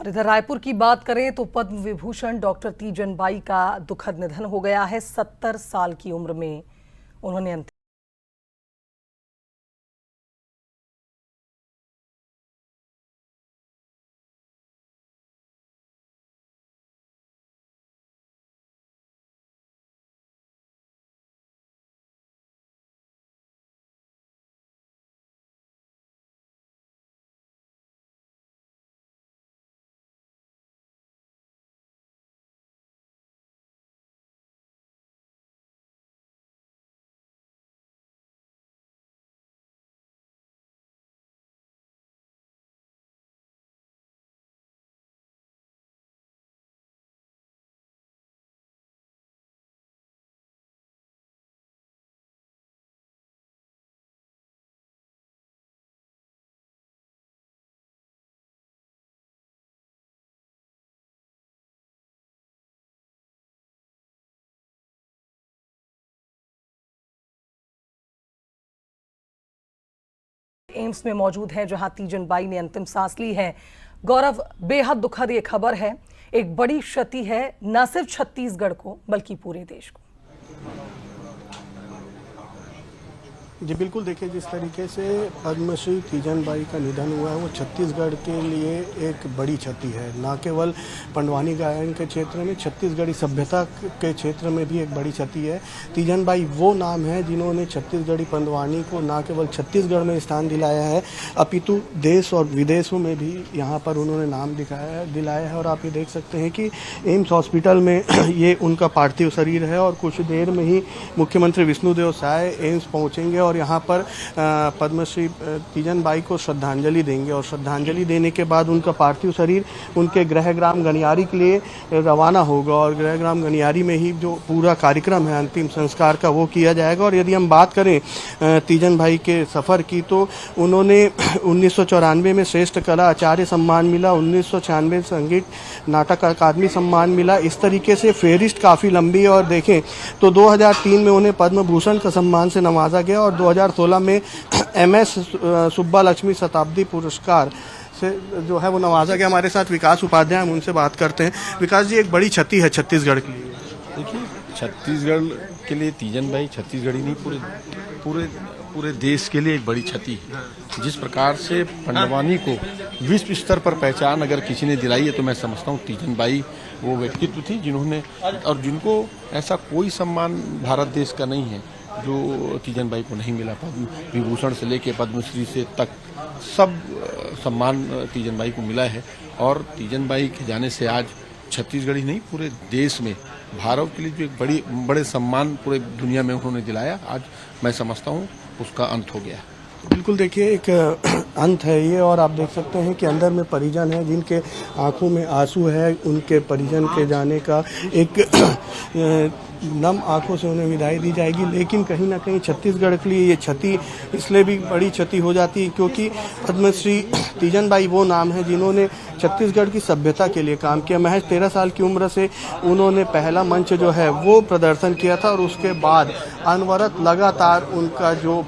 और इधर रायपुर की बात करें तो पद्म विभूषण डॉक्टर तीजन बाई का दुखद निधन हो गया है। 70 साल की उम्र में उन्होंने अंतिम एम्स में मौजूद है, जहां तीजन बाई ने अंतिम सांस ली है। गौरव, बेहद दुखद ये खबर है। एक बड़ी क्षति है न सिर्फ छत्तीसगढ़ को बल्कि पूरे देश को। जी बिल्कुल, देखिए जिस तरीके से पद्मश्री तीजन बाई का निधन हुआ है वो छत्तीसगढ़ के लिए एक बड़ी क्षति है। ना केवल पंडवानी गायन के क्षेत्र में, छत्तीसगढ़ी सभ्यता के क्षेत्र में भी एक बड़ी क्षति है। तीजन बाई वो नाम है जिन्होंने छत्तीसगढ़ी पंडवानी को ना केवल छत्तीसगढ़ में स्थान दिलाया है अपितु देश और विदेशों में भी यहाँ पर उन्होंने नाम दिलाया है। और आप ये देख सकते हैं कि एम्स हॉस्पिटल में ये उनका पार्थिव शरीर है और कुछ देर में ही मुख्यमंत्री विष्णुदेव साय एम्स पहुँचेंगे और यहाँ पर पद्मश्री तीजन बाई को श्रद्धांजलि देंगे। और श्रद्धांजलि देने के बाद उनका पार्थिव शरीर उनके गृहग्राम गनियारी के लिए रवाना होगा और गृहग्राम गनियारी में ही जो पूरा कार्यक्रम है अंतिम संस्कार का वो किया जाएगा। और यदि हम बात करें तीजन बाई के सफ़र की, तो उन्होंने 1994 में श्रेष्ठ कला आचार्य सम्मान मिला, 1996 संगीत नाटक अकादमी सम्मान मिला। इस तरीके से फेरिस्ट काफ़ी लंबी है। और देखें तो 2003 में उन्हें पद्म भूषण का सम्मान से नवाजा गया और 2016 में MS सुब्बा लक्ष्मी शताब्दी पुरस्कार से जो है वो नवाजा गया। हमारे साथ विकास उपाध्याय, हम उनसे बात करते हैं। विकास जी, एक बड़ी क्षति है छत्तीसगढ़ के लिए। देखिए, छत्तीसगढ़ के लिए तीजन बाई छत्तीसगढ़ी नहीं, पूरे पूरे पूरे देश के लिए एक बड़ी क्षति है। जिस प्रकार से पंडवानी को विश्व स्तर पर पहचान अगर किसी ने दिलाई है तो मैं समझता हूँ तीजन बाई वो व्यक्तित्व थी जिन्होंने, और जिनको ऐसा कोई सम्मान भारत देश का नहीं है जो तीजन बाई को नहीं मिला। पद्म विभूषण से लेके पद्मश्री से तक सब सम्मान तीजन बाई को मिला है। और तीजन बाई के जाने से आज छत्तीसगढ़ ही नहीं, पूरे देश में भारत के लिए जो एक बड़े सम्मान पूरे दुनिया में उन्होंने दिलाया, आज मैं समझता हूँ उसका अंत हो गया। बिल्कुल, देखिए एक अंत है ये। और आप देख सकते हैं कि अंदर में परिजन है जिनके आंखों में आंसू है। उनके परिजन के जाने का एक नम आंखों से उन्हें विदाई दी जाएगी। लेकिन कहीं ना कहीं छत्तीसगढ़ के लिए ये क्षति इसलिए भी बड़ी क्षति हो जाती है क्योंकि पद्मश्री तीजन बाई वो नाम है जिन्होंने छत्तीसगढ़ की सभ्यता के लिए काम किया। महज 13 साल की उम्र से उन्होंने पहला मंच जो है वो प्रदर्शन किया था और उसके बाद अनवरत लगातार उनका जो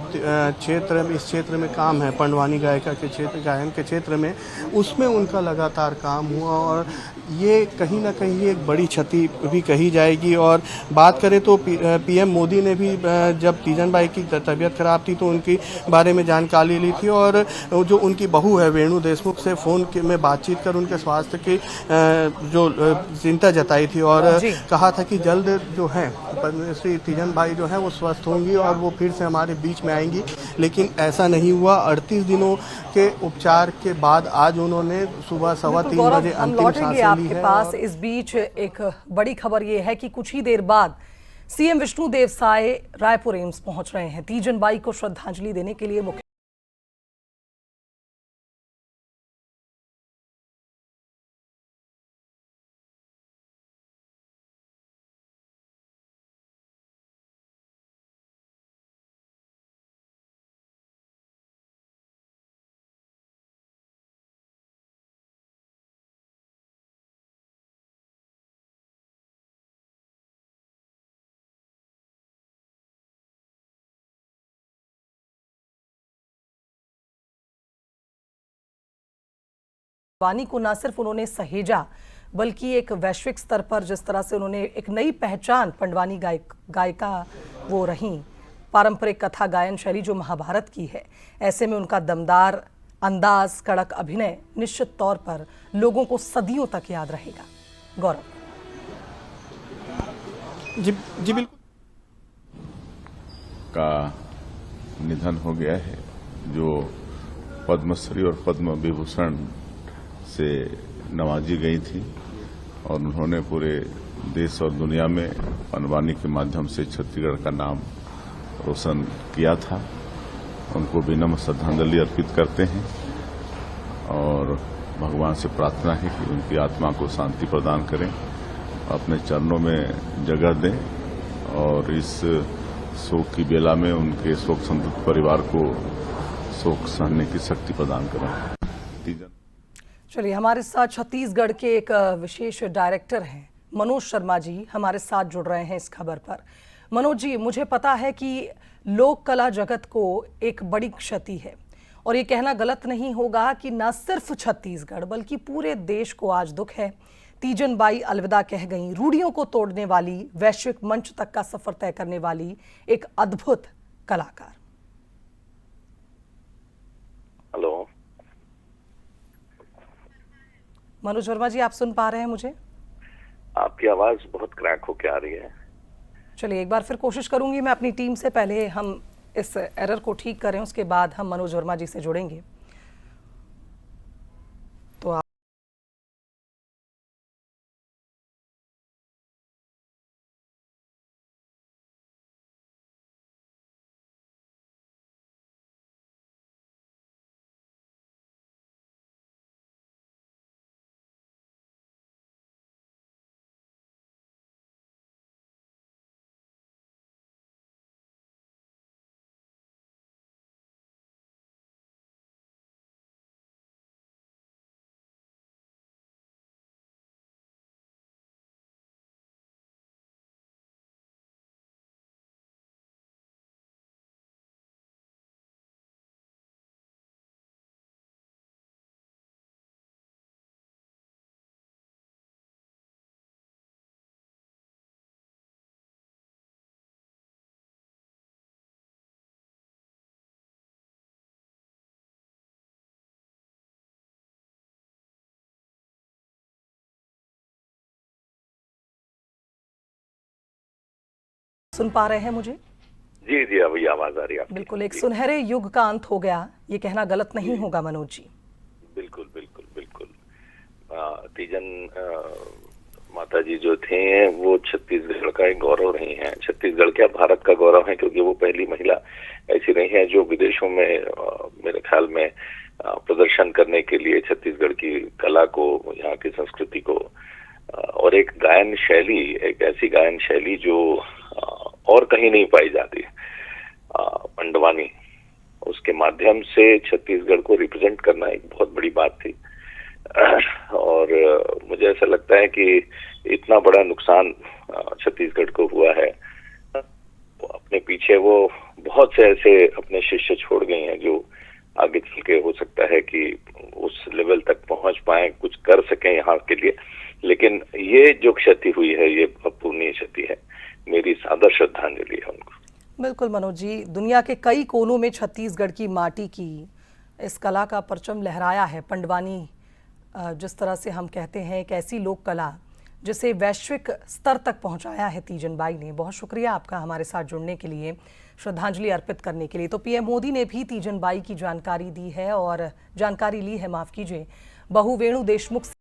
इस क्षेत्र में काम है, पंडवानी गायिका के क्षेत्र, गायन के क्षेत्र में, उसमें उनका लगातार काम हुआ। और ये कहीं ना कहीं एक बड़ी क्षति भी कही जाएगी। और बात करें तो PM मोदी ने भी जब तीजन बाई की तबीयत खराब थी तो उनके बारे में जानकारी ली थी और जो उनकी बहू है वेणु देशमुख से फ़ोन में बातचीत कर उनके स्वास्थ्य की जो चिंता जताई थी और कहा था कि जल्द जो है पद्मश्री तीजन बाई जो है वो स्वस्थ होंगी और वो फिर से हमारे बीच में आएंगी। लेकिन ऐसा नहीं हुआ। 38 दिनों के उपचार के बाद आज उन्होंने सुबह 3:15 बजे अंतिम सांसें ली है। आपके पास इस बीच एक बड़ी खबर ये है कि कुछ ही देर बाद CM विष्णुदेव साय रायपुर एम्स पहुंच रहे हैं तीजन बाई को श्रद्धांजलि देने के लिए। वानी को न सिर्फ उन्होंने सहेजा बल्कि एक वैश्विक स्तर पर जिस तरह से उन्होंने एक नई पहचान पंडवानी गायिका वो रहीं, पारंपरिक कथा गायन शैली जो महाभारत की है, ऐसे में उनका दमदार अंदाज, कड़क अभिनय निश्चित तौर पर लोगों को सदियों तक याद रहेगा। गौरव जी जी बिल्कुल का निधन हो गया है, जो पद्मश्री और पद्म विभूषण से नवाजी गई थी और उन्होंने पूरे देश और दुनिया में पंडवानी के माध्यम से छत्तीसगढ़ का नाम रोशन किया था। उनको विनम्र श्रद्धांजलि अर्पित करते हैं और भगवान से प्रार्थना है कि उनकी आत्मा को शांति प्रदान करें, अपने चरणों में जगह दें और इस शोक की बेला में उनके शोक संतप्त परिवार को शोक सहने की शक्ति प्रदान करें। चलिए, हमारे साथ छत्तीसगढ़ के एक विशेष डायरेक्टर हैं मनोज शर्मा जी हमारे साथ जुड़ रहे हैं इस खबर पर। मनोज जी, मुझे पता है कि लोक कला जगत को एक बड़ी क्षति है और ये कहना गलत नहीं होगा कि न सिर्फ छत्तीसगढ़ बल्कि पूरे देश को आज दुख है। तीजन बाई अलविदा कह गई, रूढ़ियों को तोड़ने वाली, वैश्विक मंच तक का सफर तय करने वाली एक अद्भुत कलाकार। हेलो मनोज वर्मा जी, आप सुन पा रहे हैं मुझे? आपकी आवाज बहुत क्रैक होके आ रही है। चलिए, एक बार फिर कोशिश करूंगी मैं अपनी टीम से, पहले हम इस एरर को ठीक करें, उसके बाद हम मनोज वर्मा जी से जुड़ेंगे। तो आप सुन पा रहे हैं मुझे? जी जी, अभी आवाज आ रही है आपकी। बिल्कुल, एक सुनहरे युग का अंत हो गया, ये कहना गलत नहीं होगा मनोज जी। बिल्कुल बिल्कुल बिल्कुल। तीजन माता जी जो थे वो छत्तीसगढ़ का एक गौरव रही हैं, छत्तीसगढ़ क्या भारत का गौरव है, क्योंकि वो पहली महिला ऐसी रही है जो विदेशों में मेरे ख्याल में प्रदर्शन करने के लिए छत्तीसगढ़ की कला को, यहाँ की संस्कृति को और एक गायन शैली, एक ऐसी गायन शैली जो और कहीं नहीं पाई जाती, पंडवानी, उसके माध्यम से छत्तीसगढ़ को रिप्रेजेंट करना एक बहुत बड़ी बात थी। और मुझे ऐसा लगता है कि इतना बड़ा नुकसान छत्तीसगढ़ को हुआ है, अपने पीछे वो बहुत से ऐसे अपने शिष्य छोड़ गए हैं जो आगे चल के हो सकता है कि उस लेवल तक पहुंच पाए, कुछ कर सकें यहाँ के लिए। लेकिन ये जो क्षति हुई है ये अपूर्णीय क्षति है, मेरी सादर श्रद्धांजलि है उनको। बिल्कुल मनोज जी, दुनिया के कई कोनों में छत्तीसगढ़ की माटी की इस कला का परचम लहराया है। पंडवानी जिस तरह से हम कहते हैं, एक ऐसी लोक कला जिसे वैश्विक स्तर तक पहुंचाया है तीजन बाई ने। बहुत शुक्रिया आपका हमारे साथ जुड़ने के लिए, श्रद्धांजलि अर्पित करने के लिए। तो पीएम मोदी ने भी तीजन बाई की जानकारी दी है और जानकारी ली है, माफ कीजिए, बहू वेणु देशमुख से।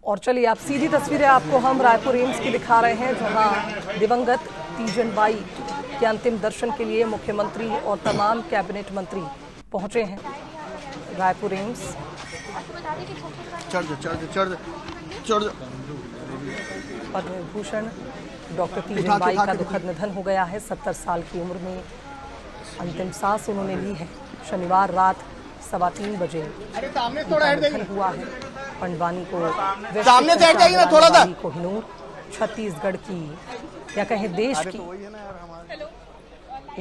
और चलिए आप सीधी तस्वीरें आपको हम रायपुर एम्स की दिखा रहे हैं, जहां दिवंगत तीजन बाई के अंतिम दर्शन के लिए मुख्यमंत्री और तमाम कैबिनेट मंत्री पहुंचे हैं रायपुर एम्स। पद्म विभूषण डॉक्टर तीजन बाई का दुखद निधन हो गया है। 70 साल की उम्र में अंतिम सांस उन्होंने ली है। शनिवार रात 3:15 बजे उनका निधन हुआ है। पंडवानी को सामने से हट जाइए ना थोड़ा सा। कोहिनूर छत्तीसगढ़ की या कहें देश की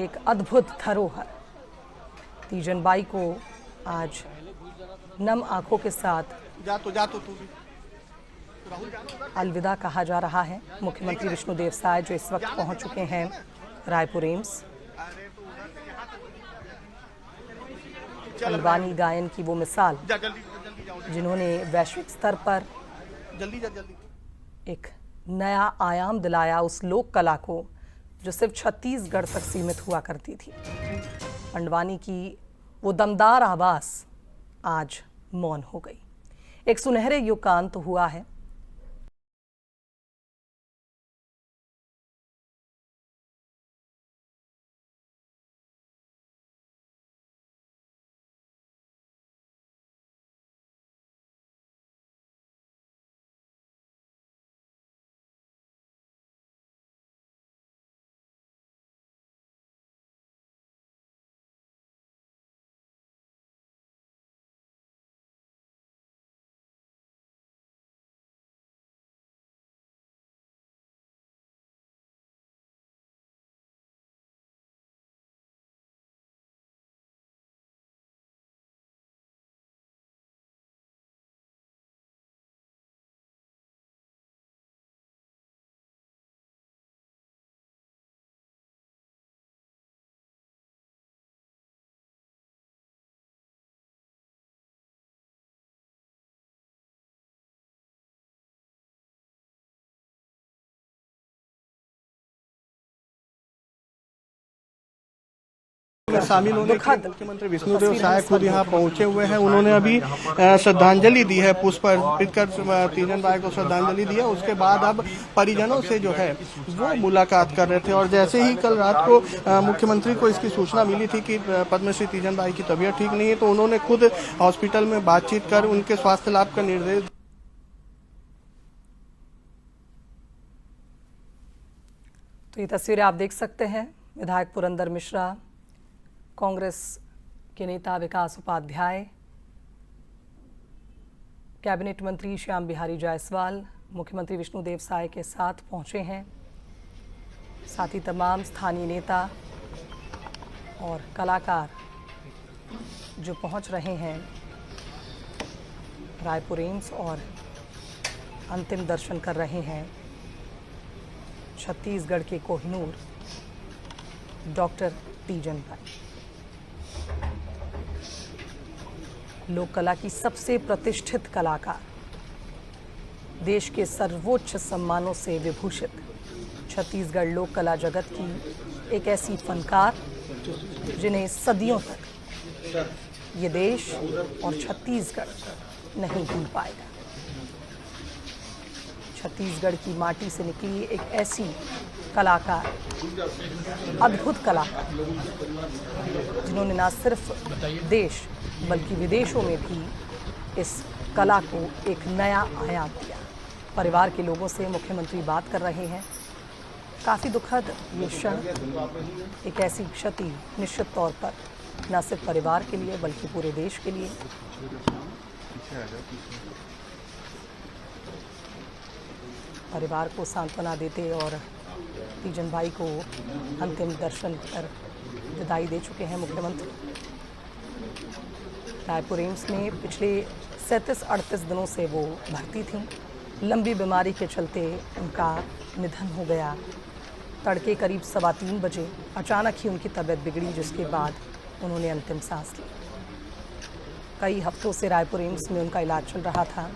एक अद्भुत धरोहर तीजन बाई को आज नम आंखों के साथ अलविदा कहा जा रहा है। मुख्यमंत्री विष्णुदेव साय जो इस वक्त पहुंच चुके हैं रायपुर एम्स। पंडवानी गायन की वो मिसाल जिन्होंने वैश्विक स्तर पर एक नया आयाम दिलाया उस लोक कला को जो सिर्फ छत्तीसगढ़ तक सीमित हुआ करती थी। पंडवानी की वो दमदार आवाज आज मौन हो गई। एक सुनहरे युग का अंत हुआ है। में शामिल होने के लिए मुख्यमंत्री विष्णुदेव साय खुद यहाँ पहुंचे हुए हैं। उन्होंने अभी श्रद्धांजलि दी है, पुष्प अर्पित कर तीजन बाई को श्रद्धांजलि दी है। उसके बाद अब परिजनों से जो है वो मुलाकात कर रहे थे। और जैसे ही कल रात को मुख्यमंत्री को इसकी सूचना मिली थी कि पद्मश्री तीजन बाई की तबीयत ठीक नहीं है, तो उन्होंने खुद हॉस्पिटल में बातचीत कर उनके स्वास्थ्य लाभ का निर्देश। तो ये तस्वीरें आप देख सकते हैं। विधायक पुरंदर मिश्रा, कांग्रेस के नेता विकास उपाध्याय, कैबिनेट मंत्री श्याम बिहारी जायसवाल मुख्यमंत्री विष्णुदेव साय के साथ पहुंचे हैं। साथ ही तमाम स्थानीय नेता और कलाकार जो पहुंच रहे हैं रायपुर एम्स और अंतिम दर्शन कर रहे हैं छत्तीसगढ़ के कोहिनूर डॉक्टर तीजन बाई। लोक कला की सबसे प्रतिष्ठित कलाकार, देश के सर्वोच्च सम्मानों से विभूषित छत्तीसगढ़ लोक कला जगत की एक ऐसी फनकार जिन्हें सदियों तक ये देश और छत्तीसगढ़ नहीं भूल पाएगा। छत्तीसगढ़ की माटी से निकली एक ऐसी कलाकार, अद्भुत कलाकार जिन्होंने न सिर्फ देश बल्कि विदेशों में भी इस कला को एक नया आयाम दिया। परिवार के लोगों से मुख्यमंत्री बात कर रहे हैं। काफ़ी दुखद ये क्षण, एक ऐसी क्षति निश्चित तौर पर न सिर्फ परिवार के लिए बल्कि पूरे देश के लिए। परिवार को सांत्वना देते और तीजन बाई को अंतिम दर्शन कर विदाई दे चुके हैं मुख्यमंत्री। रायपुर एम्स में पिछले 37-38 दिनों से वो भर्ती थीं। लंबी बीमारी के चलते उनका निधन हो गया। तड़के करीब 3:15 बजे अचानक ही उनकी तबीयत बिगड़ी, जिसके बाद उन्होंने अंतिम सांस ली। कई हफ्तों से रायपुर एम्स में उनका इलाज चल रहा था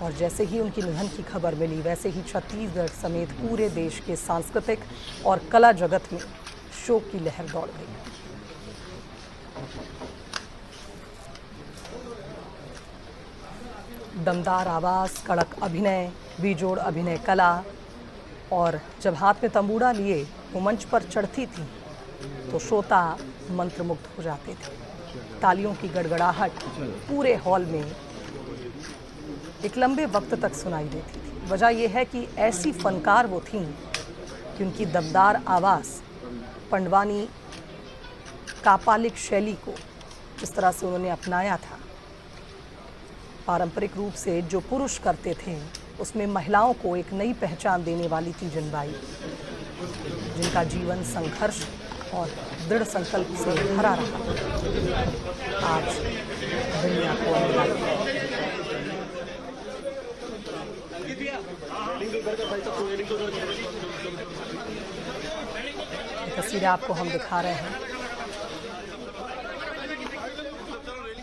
और जैसे ही उनकी निधन की खबर मिली, वैसे ही छत्तीसगढ़ समेत पूरे देश के सांस्कृतिक और कला जगत में शोक की लहर दौड़ गई। दमदार आवाज़, कड़क अभिनय, बेजोड़ अभिनय कला, और जब हाथ में तंबूरा लिए वो मंच पर चढ़ती थी तो श्रोता मंत्रमुग्ध हो जाते थे। तालियों की गड़गड़ाहट पूरे हॉल में एक लंबे वक्त तक सुनाई देती थी। वजह यह है कि ऐसी फनकार वो थीं कि उनकी दमदार आवाज़ पंडवानी कापालिक शैली को जिस तरह से उन्होंने अपनाया था, पारंपरिक रूप से जो पुरुष करते थे उसमें महिलाओं को एक नई पहचान देने वाली तीजन बाई, जिनका जीवन संघर्ष और दृढ़ संकल्प से भरा रहा, आज दुनिया को अलविदा कहती है। तस्वीरें आपको हम दिखा रहे हैं।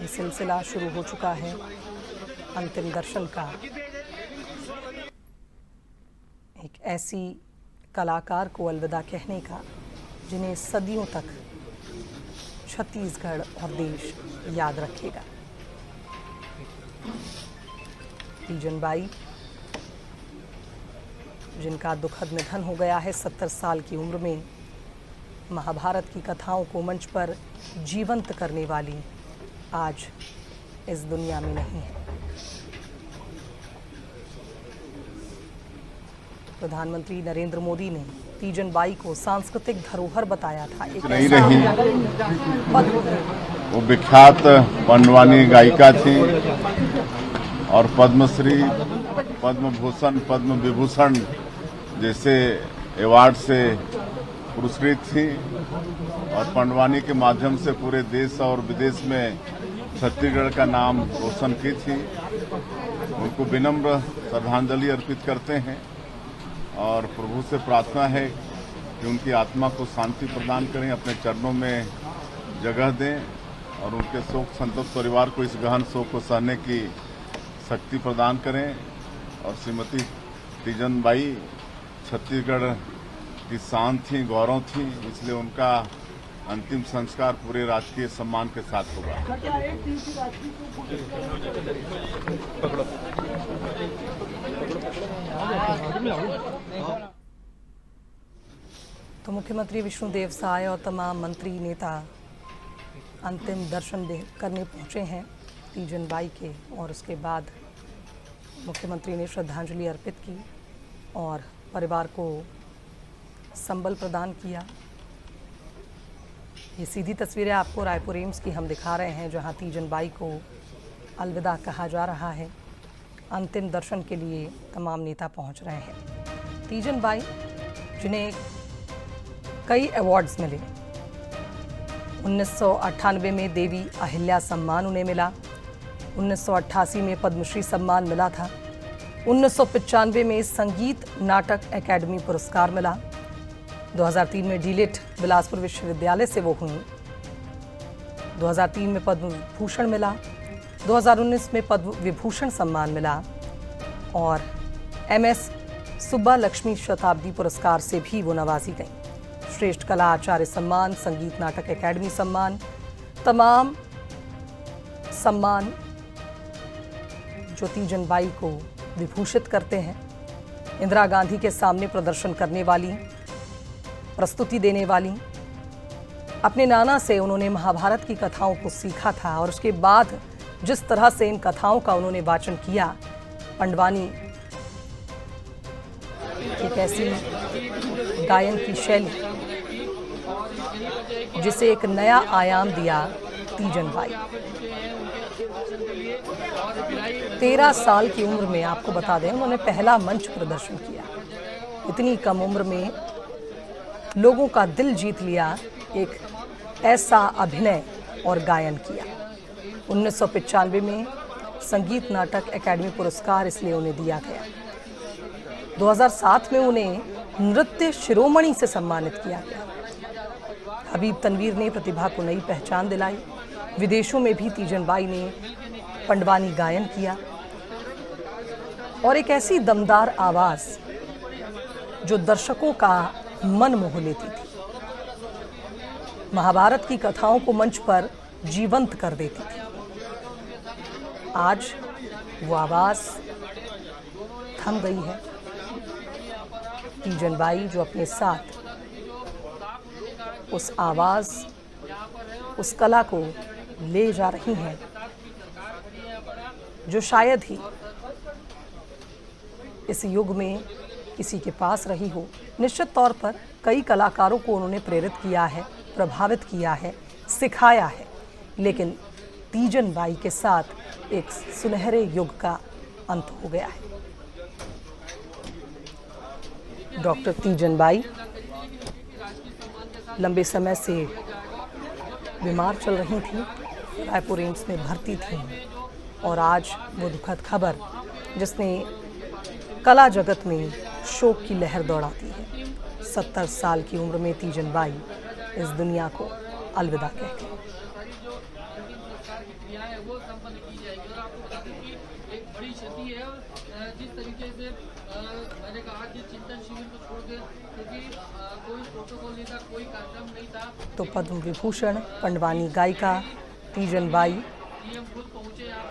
ये सिलसिला शुरू हो चुका है अंतिम दर्शन का। एक ऐसी कलाकार को अलविदा कहने का जिन्हें सदियों तक छत्तीसगढ़ और देश याद रखेगा। तीजन बाई, जिनका दुखद निधन हो गया है 70 साल की उम्र में, महाभारत की कथाओं को मंच पर जीवंत करने वाली, आज इस दुनिया में नहीं है। प्रधानमंत्री नरेंद्र मोदी ने तीजन बाई को सांस्कृतिक धरोहर बताया था। एक नहीं रही, वो विख्यात पंडवानी गायिका थी और पद्मश्री, पद्म भूषण, पद्म विभूषण जैसे अवार्ड से पुरस्कृत थी और पंडवानी के माध्यम से पूरे देश और विदेश में छत्तीसगढ़ का नाम रोशन की थी। उनको विनम्र श्रद्धांजलि अर्पित करते हैं और प्रभु से प्रार्थना है कि उनकी आत्मा को शांति प्रदान करें, अपने चरणों में जगह दें और उनके शोक संतप्त परिवार को इस गहन शोक को सहने की शक्ति प्रदान करें। और श्रीमती तीजन बाई छत्तीसगढ़ की शान थी, गौरव थी, इसलिए उनका अंतिम संस्कार पूरे राजकीय सम्मान के साथ होगा। तो मुख्यमंत्री विष्णुदेव साय और तमाम मंत्री नेता अंतिम दर्शन करने पहुंचे हैं तीजन बाई के, और उसके बाद मुख्यमंत्री ने श्रद्धांजलि अर्पित की और परिवार को संबल प्रदान किया। ये सीधी तस्वीरें आपको रायपुर एम्स की हम दिखा रहे हैं, जहां तीजन बाई को अलविदा कहा जा रहा है। अंतिम दर्शन के लिए तमाम नेता पहुंच रहे हैं। तीजन बाई, जिन्हें कई अवार्ड्स मिले, 1998 में देवी अहिल्या सम्मान उन्हें मिला, 1988 में पद्मश्री सम्मान मिला था, 1995 में संगीत नाटक अकादमी पुरस्कार मिला, 2003 में डीलिट बिलासपुर विश्वविद्यालय से वो हुई, 2003 में पद्म भूषण मिला, 2019 में पद्म विभूषण सम्मान मिला और MS सुब्बा लक्ष्मी शताब्दी पुरस्कार से भी वो नवाजी गई। श्रेष्ठ कला आचार्य सम्मान, संगीत नाटक अकादमी सम्मान, तमाम सम्मान जो तीजन बाई को विभूषित करते हैं। इंदिरा गांधी के सामने प्रदर्शन करने वाली, प्रस्तुति देने वाली, अपने नाना से उन्होंने महाभारत की कथाओं को सीखा था और उसके बाद जिस तरह से इन कथाओं का उन्होंने वाचन किया, पंडवानी एक ऐसी गायन की शैली जिसे एक नया आयाम दिया तीजन बाई। 13 साल की उम्र में, आपको बता दें, उन्होंने पहला मंच प्रदर्शन किया। इतनी कम उम्र में लोगों का दिल जीत लिया, एक ऐसा अभिनय और गायन किया। 1995 में संगीत नाटक अकादमी पुरस्कार इसलिए उन्हें दिया गया। 2007 में उन्हें नृत्य शिरोमणि से सम्मानित किया गया। हबीब तनवीर ने प्रतिभा को नई पहचान दिलाई। विदेशों में भी तीजन बाई ने पंडवानी गायन किया और एक ऐसी दमदार आवाज़ जो दर्शकों का मन मोह लेती थी, महाभारत की कथाओं को मंच पर जीवंत कर देती थी। आज वो आवाज़ थम गई है। तीजन बाई जो अपने साथ उस आवाज़, उस कला को ले जा रही हैं, जो शायद ही इस युग में किसी के पास रही हो। निश्चित तौर पर कई कलाकारों को उन्होंने प्रेरित किया है, प्रभावित किया है, सिखाया है, लेकिन तीजन बाई के साथ एक सुनहरे युग का अंत हो गया है। डॉक्टर तीजन बाई लंबे समय से बीमार चल रही थी, रायपुर एम्स में भर्ती थी, और आज वो दुखद खबर जिसने कला जगत में शोक की लहर दौड़ा दी है। 70 साल की उम्र में तीजन बाई इस दुनिया को अलविदा कह गई। जिस तरीके से मैंने कहा कि चिंतन शिविर को छोड़ के, क्योंकि कोई प्रोटोकॉल नहीं था, कोई कार्यक्रम नहीं था। तो पद्म विभूषण पंडवानी गायिका तीजन बाई,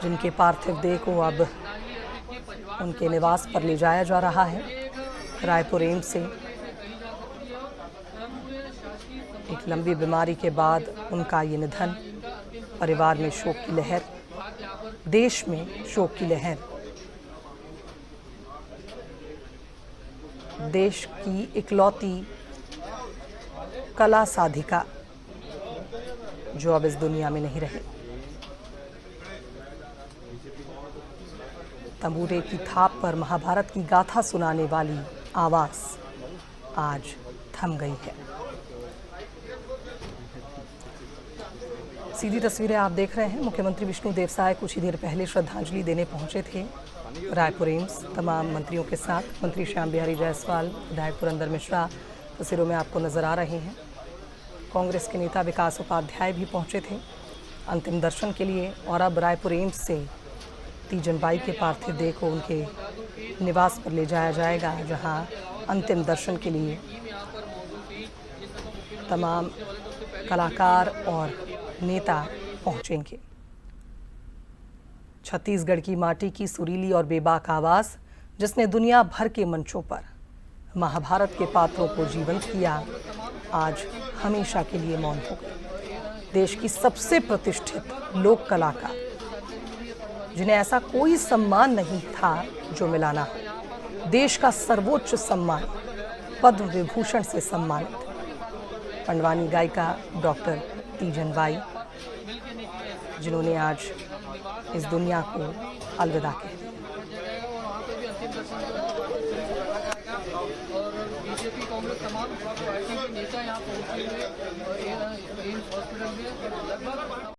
जिनके पार्थिव देह को अब उनके निवास पर ले जाया जा रहा है रायपुर एम्स से। एक लंबी बीमारी के बाद उनका ये निधन, परिवार में शोक की लहर, देश में शोक की लहर। देश की इकलौती कला साधिका जो अब इस दुनिया में नहीं रही। तंबूरे की थाप पर महाभारत की गाथा सुनाने वाली आवाज़ आज थम गई है। सीधी तस्वीरें आप देख रहे हैं। मुख्यमंत्री विष्णु देव साय कुछ ही देर पहले श्रद्धांजलि देने पहुंचे थे रायपुर एम्स तमाम मंत्रियों के साथ। मंत्री श्याम बिहारी जायसवाल, विधायक पुरंदर मिश्रा तस्वीरों में आपको नजर आ रहे हैं। कांग्रेस के नेता विकास उपाध्याय भी पहुंचे थे अंतिम दर्शन के लिए। और अब रायपुर एम्स से तीजन बाई के पार्थिव देह को उनके निवास पर ले जाया जाएगा, जहां अंतिम दर्शन के लिए तमाम कलाकार और नेता पहुंचेंगे। छत्तीसगढ़ की माटी की सुरीली और बेबाक आवाज़, जिसने दुनिया भर के मंचों पर महाभारत के पात्रों को जीवंत किया, आज हमेशा के लिए मौन हो गई। देश की सबसे प्रतिष्ठित लोक कलाकार, जिन्हें ऐसा कोई सम्मान नहीं था जो मिला ना हो। देश का सर्वोच्च सम्मान पद्म विभूषण से सम्मानित पंडवानी गायिका डॉक्टर तीजन बाई, जिन्होंने आज इस दुनिया को अलविदा कह दिया। और बीजेपी, कांग्रेस, तमाम पार्टी के नेता यहाँ पहुंचे हुए एम्स हॉस्पिटल में लगभग